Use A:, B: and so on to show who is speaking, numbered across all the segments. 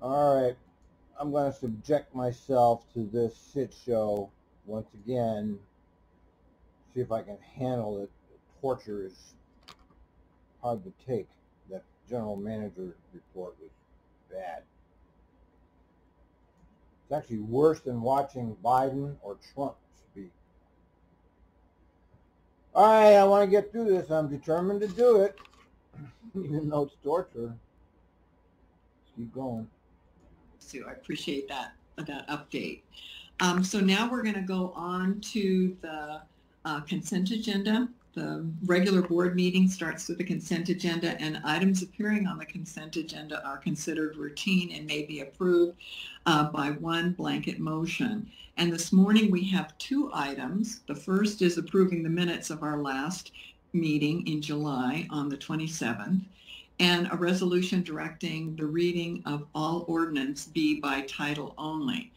A: All right, I'm going to subject myself to this shit show once again. See if I can handle it. The torture is hard to take. That general manager report was bad. It's actually worse than watching Biden or Trump speak. All right, I want to get through this. I'm determined to do it, even though it's torture. Let's keep going.
B: Sue, I appreciate that update. So now we're going to go on to the consent agenda. The regular board meeting starts with the consent agenda, and items appearing on the consent agenda are considered routine and may be approved by one blanket motion. And this morning we have two items. The first is approving the minutes of our last meeting in July on the 27th, and a resolution directing the reading of all ordinance be by title only.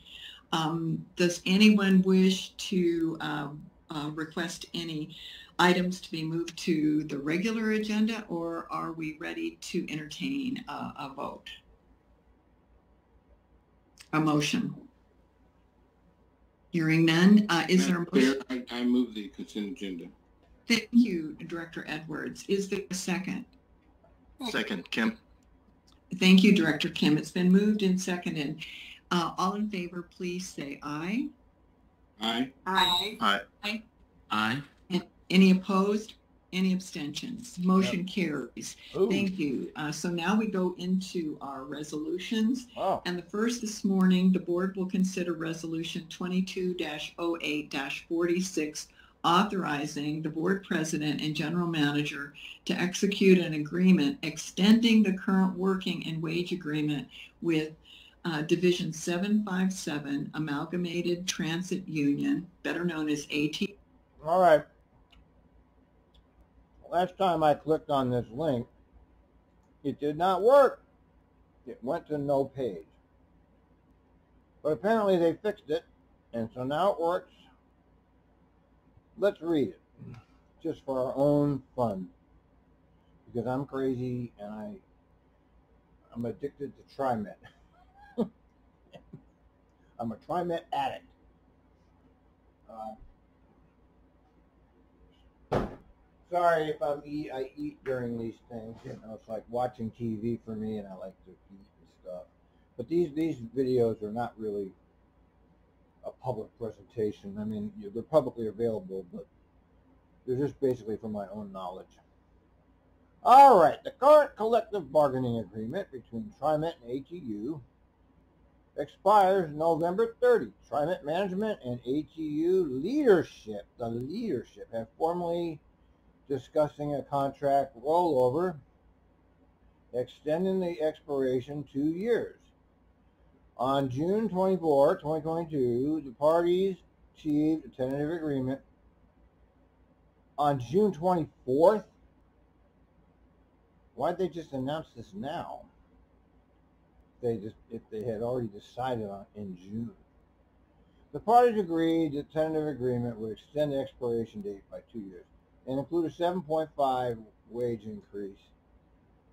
B: Does anyone wish to request any items to be moved to the regular agenda, or are we ready to entertain a vote? A motion? Hearing none, is there a motion?
C: I move the consent agenda.
B: Thank you, Director Edwards. Is there a second?
D: Second, Kim.
B: Thank you, Director Kim. It's been moved and seconded. All in favor, please say aye.
C: Aye.
B: Aye.
D: Aye.
B: Aye.
D: Aye.
B: Any opposed? Any abstentions? Motion carries.
A: Ooh.
B: Thank you. So now we go into our resolutions.
A: Oh.
B: And the first this morning, the board will consider Resolution 22-08-46, authorizing the board president and general manager to execute an agreement extending the current working and wage agreement with Division 757 Amalgamated Transit Union, better known as ATU.
A: All right. Last time I clicked on this link, it did not work. It went to no page. But apparently they fixed it, and so now it works. Let's read it, just for our own fun, because I'm crazy and I'm addicted to Trimet. I'm a Trimet addict. Sorry if I eat during these things. You know, it's like watching TV for me, and I like to eat and stuff. But these videos are not really a public presentation. I mean, they're publicly available, but they're just basically for my own knowledge. All right, the current collective bargaining agreement between Trimet and ATU expires November 30. Trimet management and ATU leadership, the leadership, have formally discussing a contract rollover extending the expiration 2 years. On June 24, 2022, the parties achieved a tentative agreement. On June 24th? Why'd they just announce this now? If they had already decided on in June. The parties agreed the tentative agreement would extend the expiration date by 2 years and include a 7.5 wage increase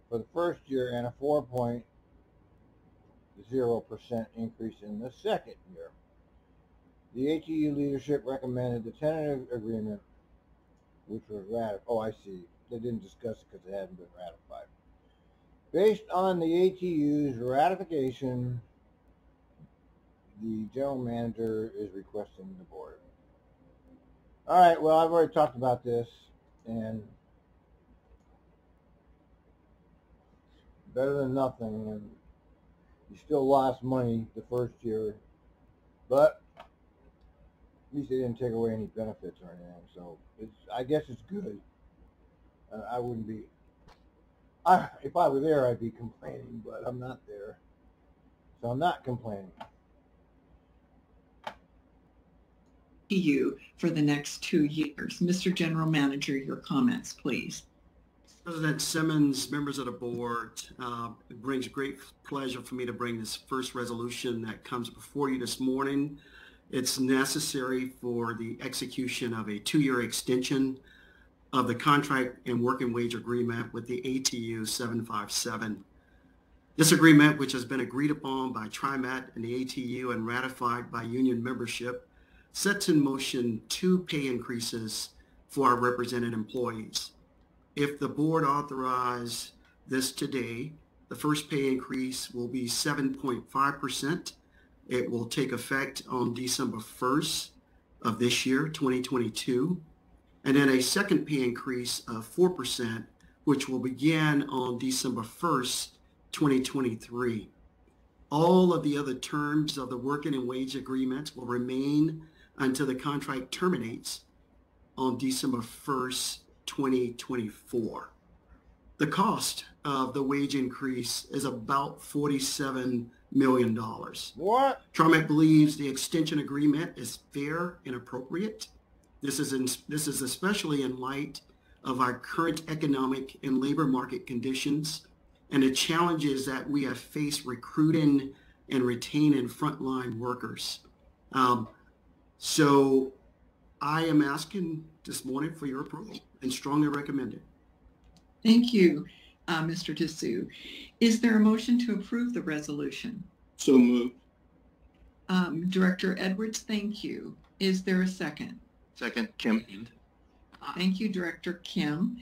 A: for the first year and a 4.0% increase in the second year. The ATU leadership recommended the tentative agreement, which was ratified. Oh, I see. They didn't discuss it because it hadn't been ratified. Based on the ATU's ratification, the general manager is requesting the board. All right, well, I've already talked about this, and better than nothing, and you still lost money the first year, but at least they didn't take away any benefits or anything, so I guess it's good. I wouldn't be, if I were there, I'd be complaining, but I'm not there, so I'm not complaining.
B: You for the next 2 years. Mr. General Manager, your comments, please.
E: President Simmons, members of the board, it brings great pleasure for me to bring this first resolution that comes before you this morning. It's necessary for the execution of a 2-year extension of the contract and working wage agreement with the ATU 757. This agreement, which has been agreed upon by Trimet and the ATU and ratified by union membership, sets in motion 2 pay increases for our represented employees. If the board authorizes this today, the first pay increase will be 7.5%. It will take effect on December 1st of this year, 2022. And then a second pay increase of 4%, which will begin on December 1st, 2023. All of the other terms of the working and wage agreements will remain until the contract terminates on December 1st, 2024. The cost of the wage increase is about $47 million.
A: What?
E: Trimet believes the extension agreement is fair and appropriate. This is especially in light of our current economic and labor market conditions and the challenges that we have faced recruiting and retaining frontline workers. So I am asking this morning for your approval and strongly recommend it.
B: Thank you, Mr. Dessou. Is there a motion to approve the resolution?
C: So moved.
B: Director Edwards, thank you. Is there a second?
D: Second, Kim.
B: Thank you, Director Kim.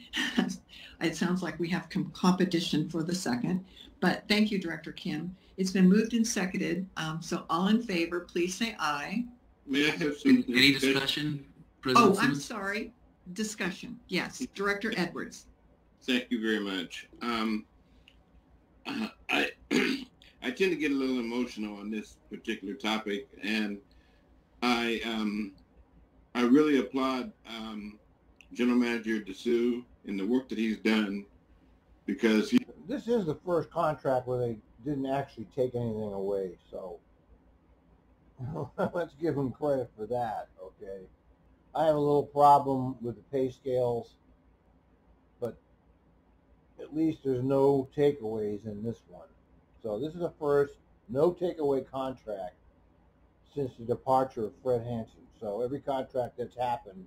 B: It sounds like we have competition for the second, but thank you, Director Kim. It's been moved and seconded. So all in favor, please say aye.
C: May I have some
D: Any discussion? President
B: Oh, I'm
D: Simmons?
B: sorry. Discussion. Yes, Director Edwards.
C: Thank you very much. I I tend to get a little emotional on this particular topic, and I really applaud General Manager Dessou in the work that he's done, because
A: This is the first contract where they didn't actually take anything away, so let's give them credit for that, okay? I have a little problem with the pay scales, but at least there's no takeaways in this one. So this is the first no takeaway contract since the departure of Fred Hansen. So every contract that's happened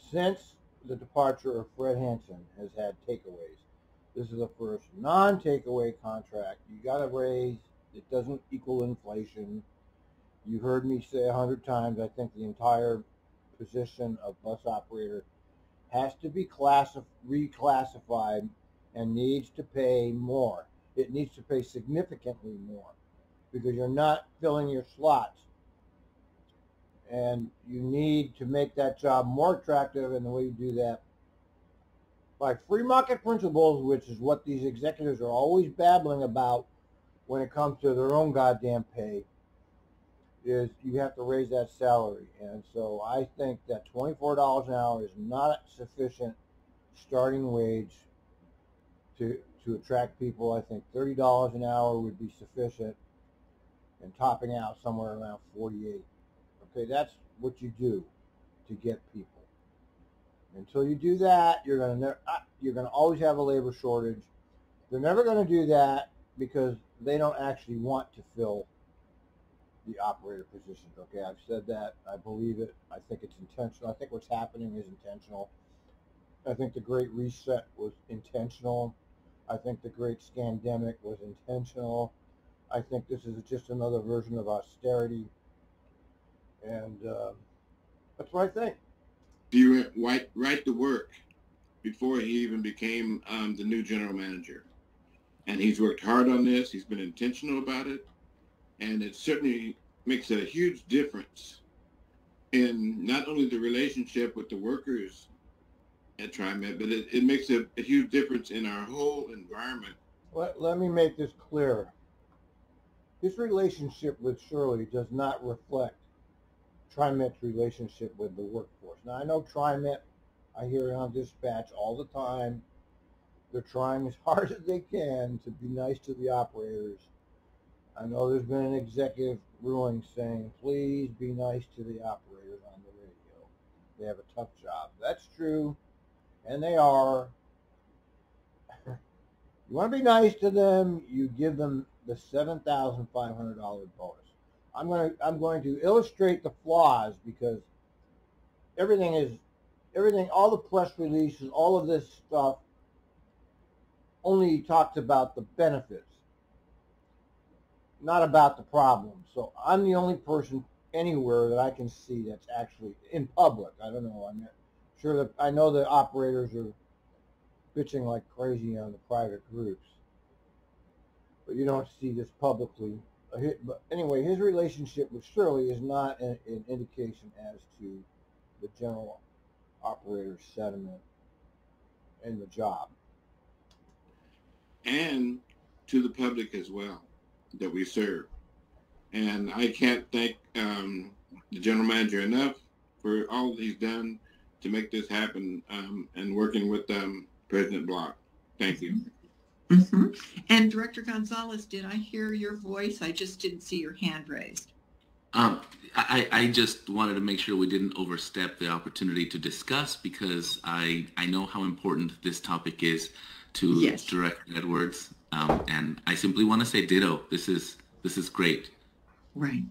A: since the departure of Fred Hansen has had takeaways. This is the first non-takeaway contract. You got to raise. It doesn't equal inflation. You heard me say 100 times, I think the entire position of bus operator has to be reclassified and needs to pay more. It needs to pay significantly more because you're not filling your slots. And you need to make that job more attractive, and the way you do that by free market principles, which is what these executives are always babbling about when it comes to their own goddamn pay, is you have to raise that salary. And so I think that $24 an hour is not sufficient starting wage to attract people. I think $30 an hour would be sufficient, and topping out somewhere around 48. Okay, that's what you do to get people. Until you do that, you're gonna always have a labor shortage. They're never going to do that because they don't actually want to fill the operator positions. Okay, I've said that. I believe it. I think it's intentional. I think what's happening is intentional. I think the Great Reset was intentional. I think the Great Scandemic was intentional. I think this is just another version of austerity. And that's what I think.
C: you right to work before he even became the new general manager. And he's worked hard on this. He's been intentional about it. And it certainly makes a huge difference in not only the relationship with the workers at Trimet, but it makes a huge difference in our whole environment.
A: Let me make this clear. This relationship with Shirley does not reflect Trimet's relationship with the workforce. Now, I know Trimet, I hear it on dispatch all the time. They're trying as hard as they can to be nice to the operators. I know there's been an executive ruling saying, please be nice to the operators on the radio. They have a tough job. That's true, and they are. You want to be nice to them, you give them the $7,500 bonus. I'm going to illustrate the flaws because everything, all the press releases, all of this stuff only talks about the benefits. not about the problem. So I'm the only person anywhere that I can see that's actually in public. I don't know. I'm sure that I know the operators are bitching like crazy on the private groups, but you don't see this publicly. But anyway, his relationship with Shirley is not an indication as to the general operator's sentiment in the job.
C: And to the public as well that we serve. And I can't thank the general manager enough for all that he's done to make this happen, and working with President Block. Thank you.
B: Mm-hmm. And Director Gonzalez, did I hear your voice? I just didn't see your hand raised.
D: I just wanted to make sure we didn't overstep the opportunity to discuss, because I know how important this topic is to
B: Yes.
D: Director Edwards, and I simply want to say ditto. This is great.
B: Right.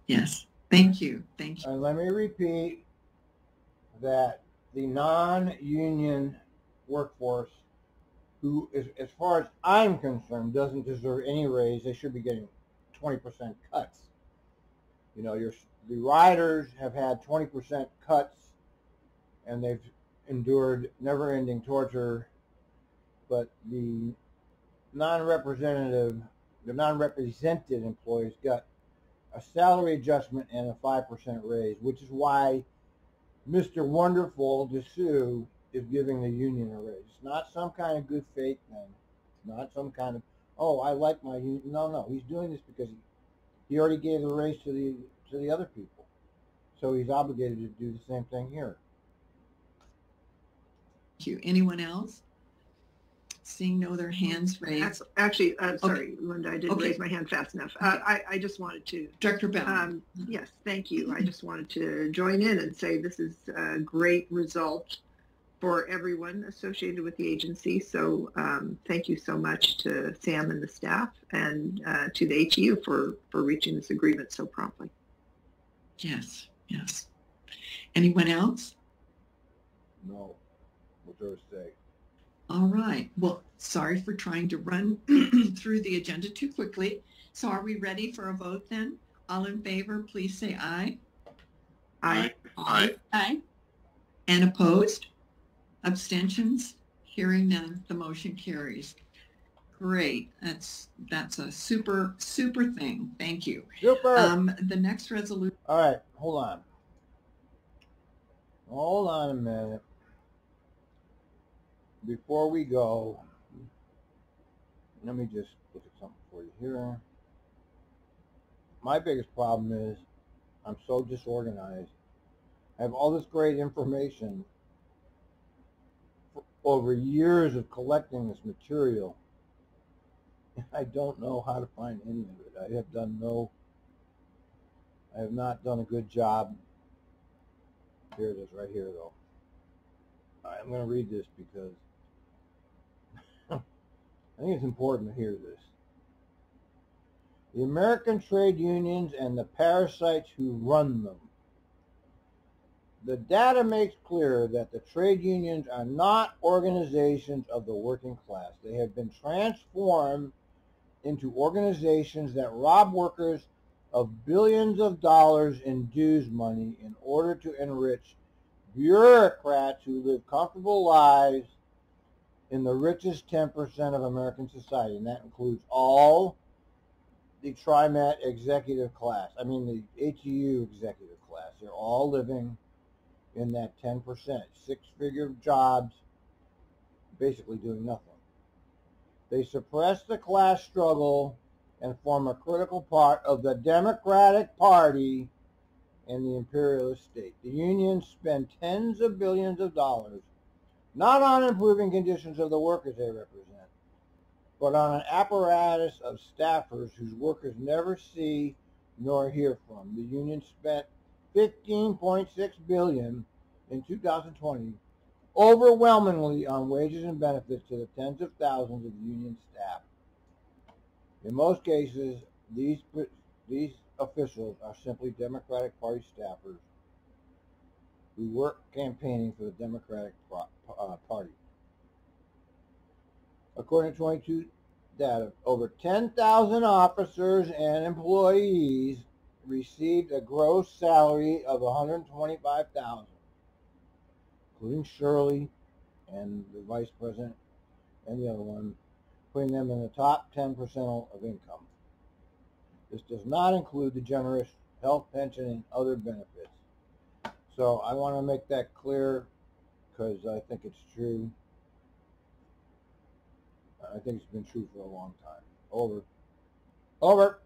B: Yes. Thank you.
A: And let me repeat that the non-union workforce, who is, as far as I'm concerned, doesn't deserve any raise. They should be getting 20% cuts. You know, the riders have had 20% cuts, and they've endured never-ending torture. But the non-represented employees got a salary adjustment and a 5% raise, which is why Mr. Wonderful DeSue is giving the union a raise. It's not some kind of good faith thing. It's not some kind of, oh, I like my union. No, he's doing this because he already gave the raise to the other people. So he's obligated to do the same thing here.
B: Thank you. Anyone else? Seeing no other hands raised.
F: Actually, sorry,
B: Okay.
F: Linda, I didn't raise my hand fast enough. I just wanted to.
B: Director Bell.
F: Yes, thank you. I just wanted to join in and say this is a great result for everyone associated with the agency. So thank you so much to Sam and the staff, and to the ATU for reaching this agreement so promptly.
B: Yes. Anyone else?
A: No. What do I say?
B: All right. Well, sorry for trying to run through the agenda too quickly. So are we ready for a vote then? All in favor, please say aye.
F: Aye.
B: Aye. And opposed? Abstentions? Hearing none, the motion carries. Great. That's a super thing. Thank you.
A: Super.
B: The next resolution.
A: All right, hold on a minute. Before we go, let me just look at something for you here. My biggest problem is I'm so disorganized. I have all this great information over years of collecting this material. I don't know how to find any of it. I have not done a good job. Here it is right here though. All right, I'm going to read this because I think it's important to hear this. The American trade unions and the parasites who run them. The data makes clear that the trade unions are not organizations of the working class. They have been transformed into organizations that rob workers of billions of dollars in dues money in order to enrich bureaucrats who live comfortable lives in the richest 10% of American society, and that includes all the Trimet executive class. I mean the ATU executive class. They're all living in that 10%, six-figure jobs, basically doing nothing. They suppress the class struggle and form a critical part of the Democratic Party and the imperialist state. The unions spend tens of billions of dollars not on improving conditions of the workers they represent, but on an apparatus of staffers whose workers never see nor hear from. The union spent $15.6 billion in 2020, overwhelmingly on wages and benefits to the tens of thousands of union staff. In most cases, these officials are simply Democratic Party staffers who work campaigning for the Democratic Party. According to that over 10,000 officers and employees received a gross salary of $125,000, including Shirley and the vice president and the other one, putting them in the top 10% of income. This does not include the generous health pension and other benefits. So I want to make that clear because I think it's true. I think it's been true for a long time. Over. Over.